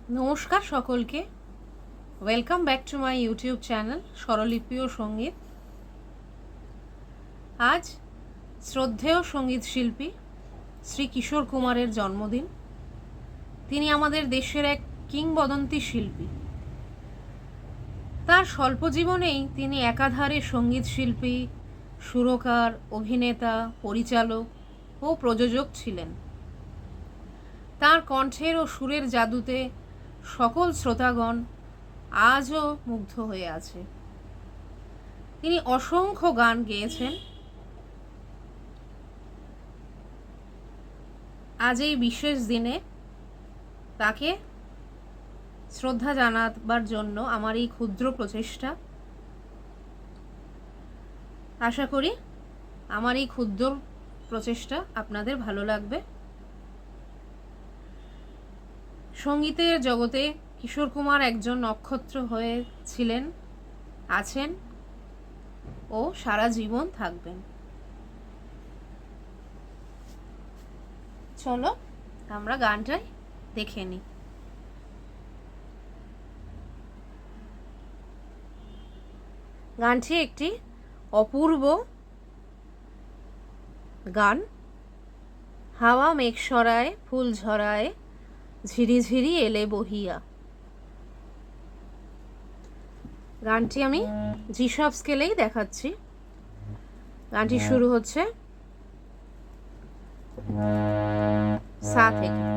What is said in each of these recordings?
নমস্কার সকলকে, welcome back to my YouTube channel স্বরলিপি ও সঙ্গীত। আজ শ্রদ্ধেয় সঙ্গীত শিল্পী শ্রী কিশোর কুমারের জন্মদিন। তিনি আমাদের দেশের এক কিংবদন্তি শিল্পী। তার স্বল্প জীবনেই তিনি একাধারে সঙ্গীত শিল্পী, সুরকার, অভিনেতা, পরিচালক ও প্রযোজক ছিলেন। তার কণ্ঠের ও সুরের জাদুতে সকল শ্রোতাগণ আজও মুগ্ধ হয়ে আছে। তিনি অসংখ্য গান গেয়েছেন। আজ এই বিশেষ দিনে তাকে শ্রদ্ধা জানাবার জন্য আমার এই ক্ষুদ্র প্রচেষ্টা। আশা করি আমার এই ক্ষুদ্র প্রচেষ্টা আপনাদের ভালো লাগবে। সঙ্গীতের জগতে কিশোর কুমার একজন নক্ষত্র হয়েছিলেন, আছেন ও সারা জীবন থাকবেন। চলো আমরা গানটাই দেখে নিই। গানটি একটি অপূর্ব গান। হাওয়া মেঘ সরায়, ফুল ঝরায়, ঝিরিঝিরি এলে বহিয়া। গানটি আমি জি-সব স্কেলেই দেখাচ্ছি। গানটি শুরু হচ্ছে সা থেকে।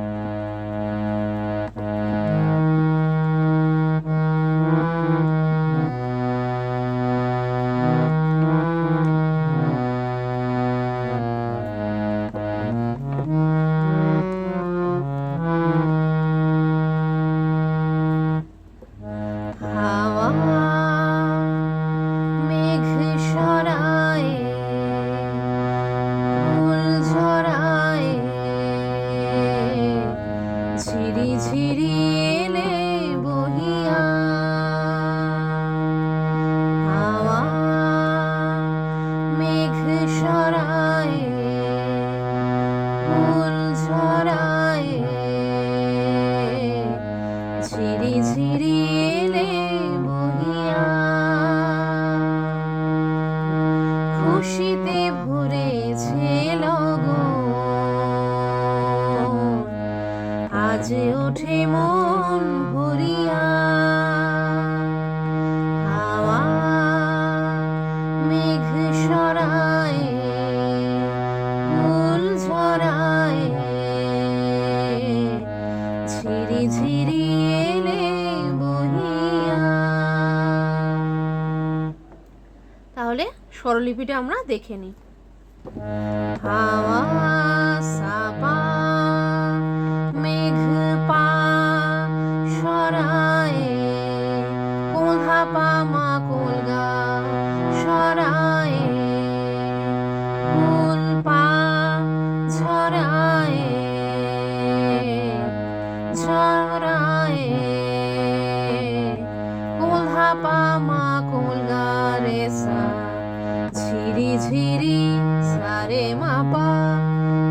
ঝিরি ঝিরি এলে বহিয়া, হাওয়া মেঘ সরায়, ফুল ঝরায়, ঝিরি ঝিরি এলে বহিয়া। খুশিতে ভরেছে লগন, আজ ওঠে মন ভরিয়া। হাওয়া মেঘ সরায়, ফুল ঝরায়, ঝিরি ঝিরি এলে বহিয়া। তাহলে স্বরলিপিটা আমরা দেখে নিই। হাওয়া সাপা, মেঘ পা সরায়, কোধা পা মা কোলগা সরায়, ফুল পা ঝরায়, ঝরায়, কোধা পা মা কোলগা রে সা, ঝিরি ঝিরি সারে মা পা,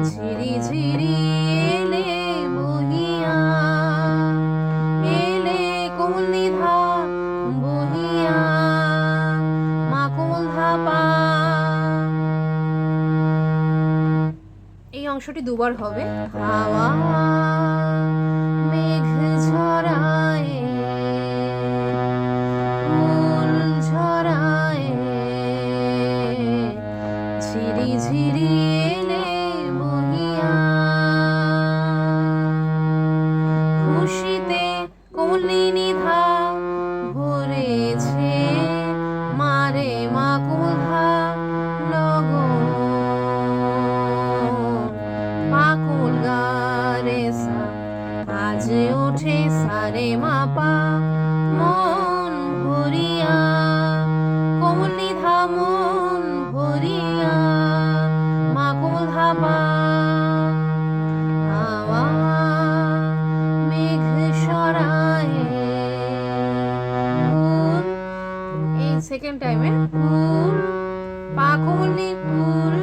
ঝিরি ঝিরি এলে বহিয়া, এলে কোমল নিধা বহিয়া, মা কোমল ধা পা। এই অংশটি দুবার হবে। হাওয়া মেঘ ঝরায়, ফুল ঝরায়, ঝিরি ঝিরি এলে বহিয়া। খুশিতে কোমলি নিধা ভরেছে, মারে মা কোধা লগন, মা কোলগা রে সা, আজ ওঠে সারে মা পা, মন ভরিয়া, কোমল নিধা মন ভরিয়া, মা কোধা পা। হাওয়া মেঘ সরায়, ফুল, এই সেকেন্ড টাইমে ফুল পা কোমলি, ফুল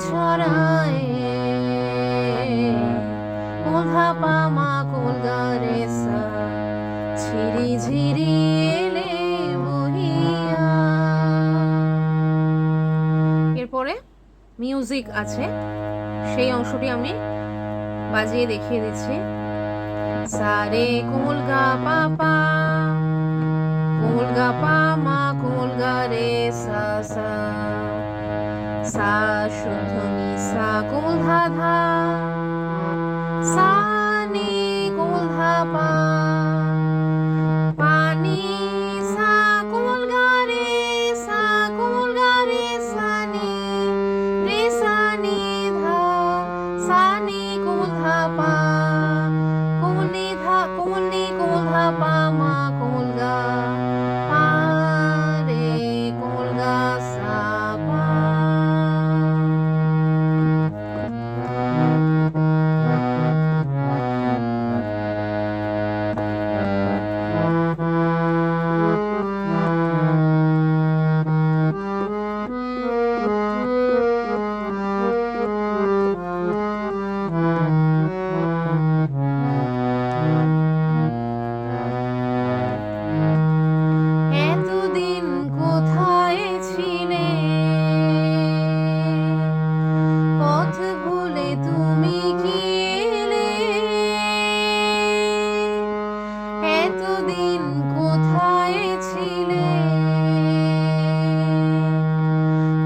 ঝরায়, কোধা পা মা কোলগা রে সা, ঝিরি ঝিরি এলে বহিয়া। এরপরে মিউজিক আছে, সেই অংশটি আমি বাজিয়ে দেখিয়ে দিচ্ছি। সারে কোমল গা পা পা, কোমল গা পা মা, কোমল গা রে সা সা, সা শুদ্ধ নি সা কোমল ধা ধা, সা নি কোমল ধা পা, পা নি সা কোমল গা রে সা, কোমল গা রে সা নি, রে সা নি ধা, সা নি কোমল ধা পা, কোমল নি ধা, কোমল নি কোমল ধা পা মা, কোমল গা পা রে, কোমল গা সা পা। এতদিন কোথায় ছিলে, পথ ভুলে তুমি কি এলে, এতদিন কোথায় ছিলে,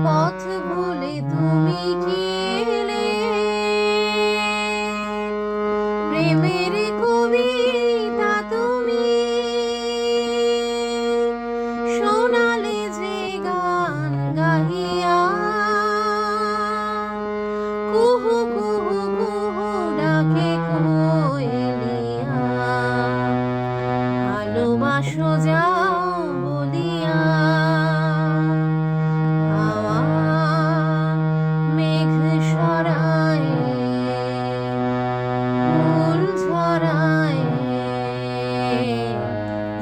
পথ ভুলে তুমি কি এলে, প্রেমের কবিতা তুমি শোনালে যে গান গাহিয়া, কুহু কুহু কুহু ডাকে কোয়েলিয়া, ভালোবাসো যাও বলিয়া, হাওয়া মেঘ সরায়, ফুল ঝরায়,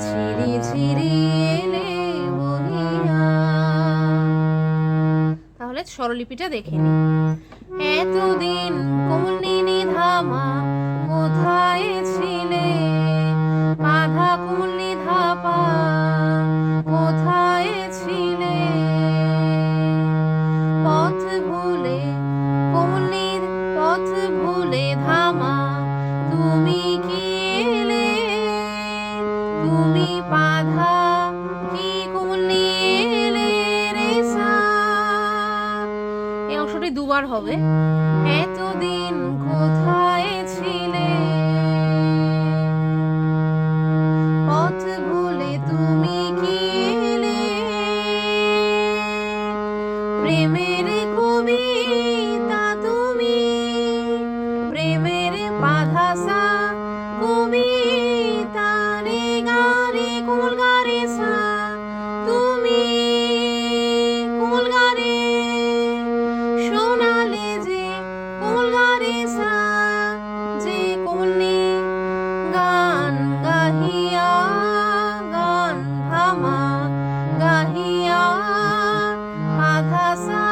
ঝিরি ঝিরি এলে বহিয়া। তাহলে স্বরলিপিটা দেখে নি। এতদিন কোমল নি নি ধা মা, কোথায় ছিলে, বাধা কোমল নি ধা পা, কোথায় ছিলে, পথ ভুলে কোমল নি, পথ ভুলে ধামা, তুমি কি এলে, তুমি বাধা কি কোমল নি এলে, রে সা। এই অংশটি দুবার হবে। এতদিন কোথায় ছিলে, পথ ভুলে তুমি কি এলে, প্রেমের কবিতা তুমি, প্রেমের বাধা সা, কবিতা রে গা রে কোমল গা রে সা, তুমি কোমল গা রে শোনালে যে, কোমল গা রে সা, যে কোমল নি গান গাহিয়া, গান থামা গাহিয়া, বাধা সা,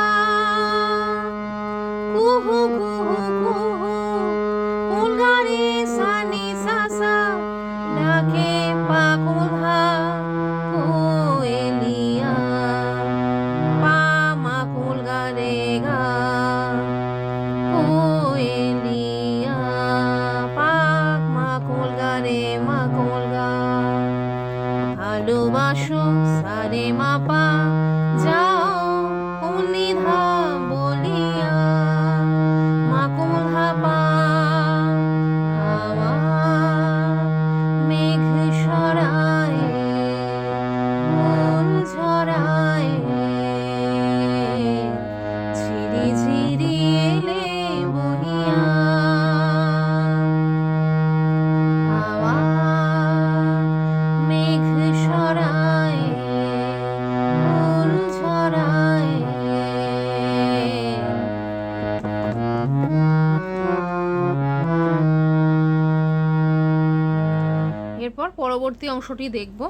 কুহু কুহু কুহু, কোমল গা রে সা নি সা সা, ডাকে পা কোমল ধা কোয়েলিয়া, পা মা কোমল গা রে গা, কোয়েলিয়া, পা মা কোমল গা রে মা, কোমল গা, ভালোবাসো সা রে মা পা, যাও কোমল নি ধা বলিয়া, মা কোমল ধা পা, হাওয়া মেঘ সরায়, ফুল ঝরায়, ঝিরি ঝিরি এলে বহিয়া, হাওয়া মেঘ সরায়, ফুল ঝরায়। এরপর পরবর্তী অংশটি দেখব।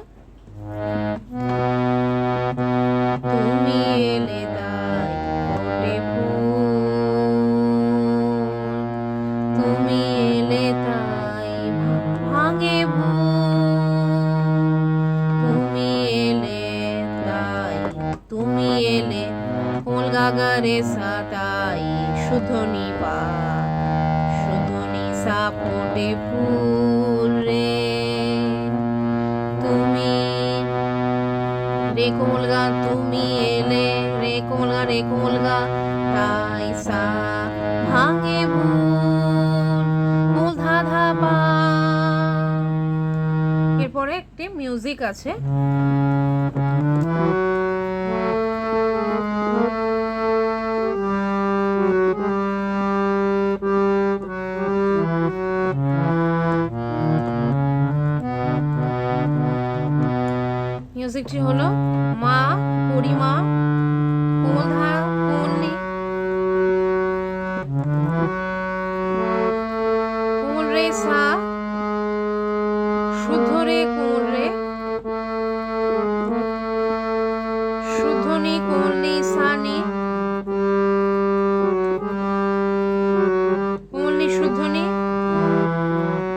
তুমি এলে তাই ফোটে ফুল, তুমি এলে তাই ভাঙে ভুল, ফোটে ফুল রে, তুমি রে কোমল গা তুমি এলে, রে কোমল গা রে কোমল গা তাই সা ভাঙে ভুল, মূল ধা ধা পা। এরপরে একটি মিউজিক আছে। মিউজিকটি হলো মা পরিমা কোমল ধা কোমল নি, কোমল রে সা, শুদ্ধ রে কোমল রে, শুদ্ধ নি কোমল নি সা নি, কোমল নি শুদ্ধ নি,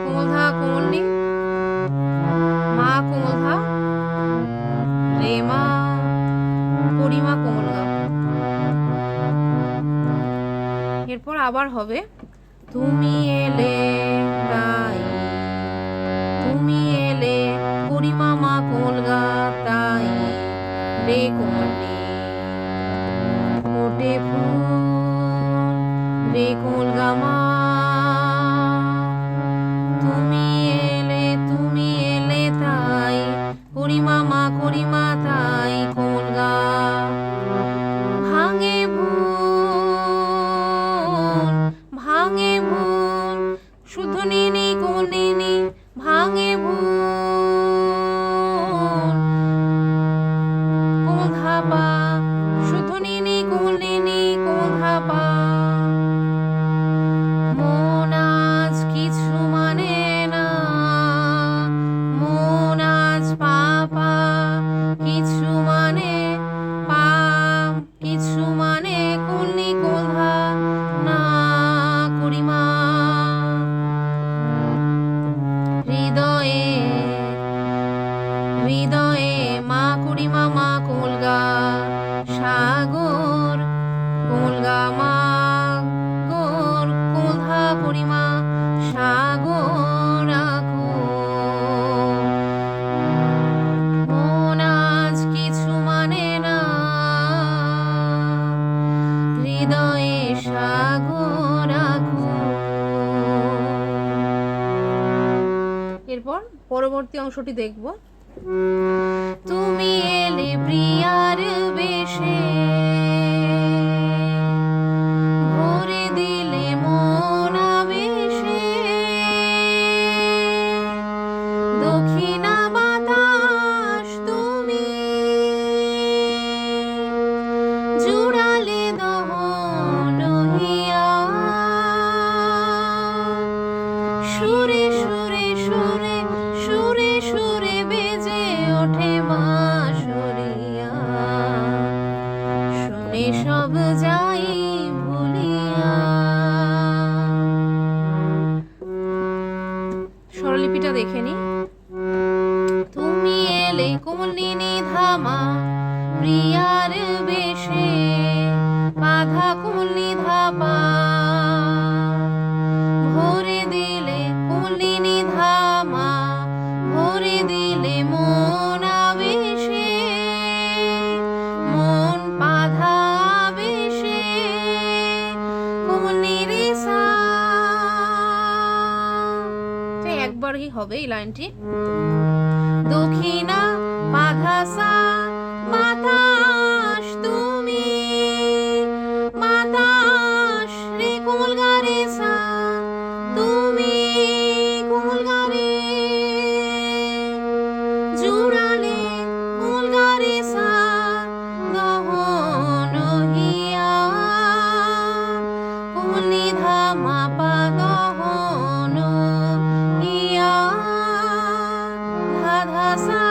কোমল ধা কোমল নি, মা কোমল ধা রে মা পরিমা কোমল গা। এরপর আবার হবে তুমি এলে তাই, তুমি এলে পরিমা মা কোমল গা তাই রে কোমল নি, ফোটে ফুল রে কোমল গা মা, তুমি এলে তাই পরিমা মা করিমা তাই কোমল গা ভাঙে ভুল, ভাঙে ভুল, শুদ্ধ নি নি কোমল নি নি, ভাঙে ভুল, কোমল ধা পা, শুদ্ধ নি নি কোমল নি নি, কোমল ধা পা। মন আজ কিছু মানে না, মন আজ পাপা কিছু মানে পা, কিছু মানে কুলনি কোলধা না করিমা। হৃদয়ে হৃদয়ে মা করিমা মা কোমল গা সাগর, কোমল গা মা গোর কোমল ধা করিমা সাগর আকো। মন আজ কিছু মানে না, হৃদয়ে সাগর আকো। এরপর পরবর্তী অংশটি দেখব। তুমি এলে প্রিয়ার বেশে, ভরে দিলে মন আবেশে, দক্ষিণা বাতাস তুমি জুড়ালে দহন হিয়া, সুরে সুরে সুরে সুরে সুরে বেজে ওঠে বাঁশরিয়া, শুনে সব যাই ভুলিয়া। স্বরলিপিটা দেখে নি। তুমি এলে কোমল নি নি ধামা প্রিয়ার বেশে, বাধা কোমল নি ধাপা, ভরে দিলে কোমল নি নি ধামা, ভরে দিলে মন আবেশে, মন বাধা আবেশে, কোমল নি রে সা। একবারই হবে এই লাইনটি। দক্ষিণা বাধা সা, বাতাস তুমি, বাতাস রে কোমল গা রে সা, তুমি কোমল গা রে, জুড়ালে কোমল গা রে সা, দহন হিয়া, কোমল নি ধা মা পা দহন হিয়া, ধা ধা সা,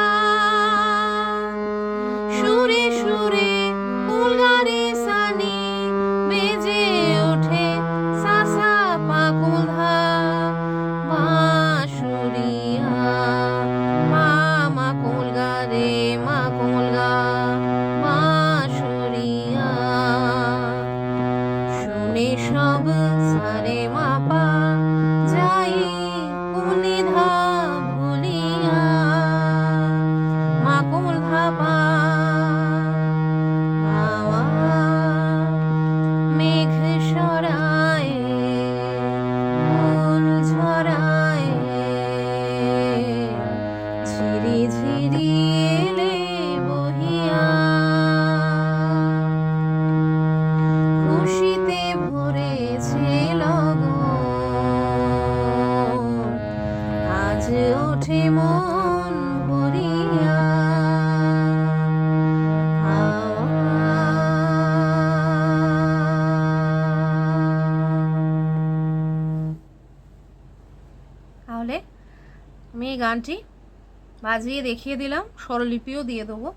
বেজে ওঠে মন ভরিয়া তাহলে আমি এই গানটি বাজিয়ে দেখিয়ে দিলাম, স্বরলিপিও দিয়ে দেবো।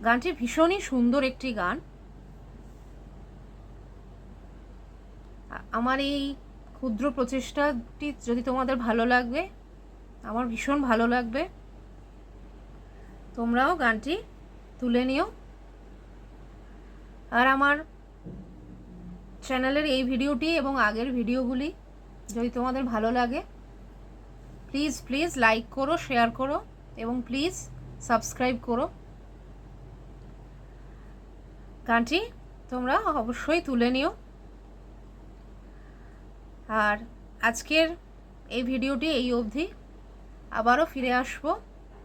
গানটি ভীষণই সুন্দর একটি গান। আমার এই ক্ষুদ্র প্রচেষ্টাটি যদি তোমাদের ভালো লাগবে, আমার ভীষণ ভালো লাগবে, তোমরাও গানটি তুলে নিও। আর আমার চ্যানেলের এই ভিডিওটি এবং আগের ভিডিওগুলি যদি তোমাদের ভালো লাগে, প্লিজ প্লিজ লাইক করো, শেয়ার করো এবং প্লিজ সাবস্ক্রাইব করো। গানটি তোমরা অবশ্যই তুলে নিও। আর আজকের এই ভিডিওটি এই অবধি। আবারও ফিরে আসবো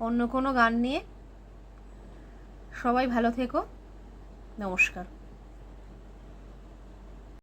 অন্য কোনো গান নিয়ে। সবাই ভালো থেকো। নমস্কার।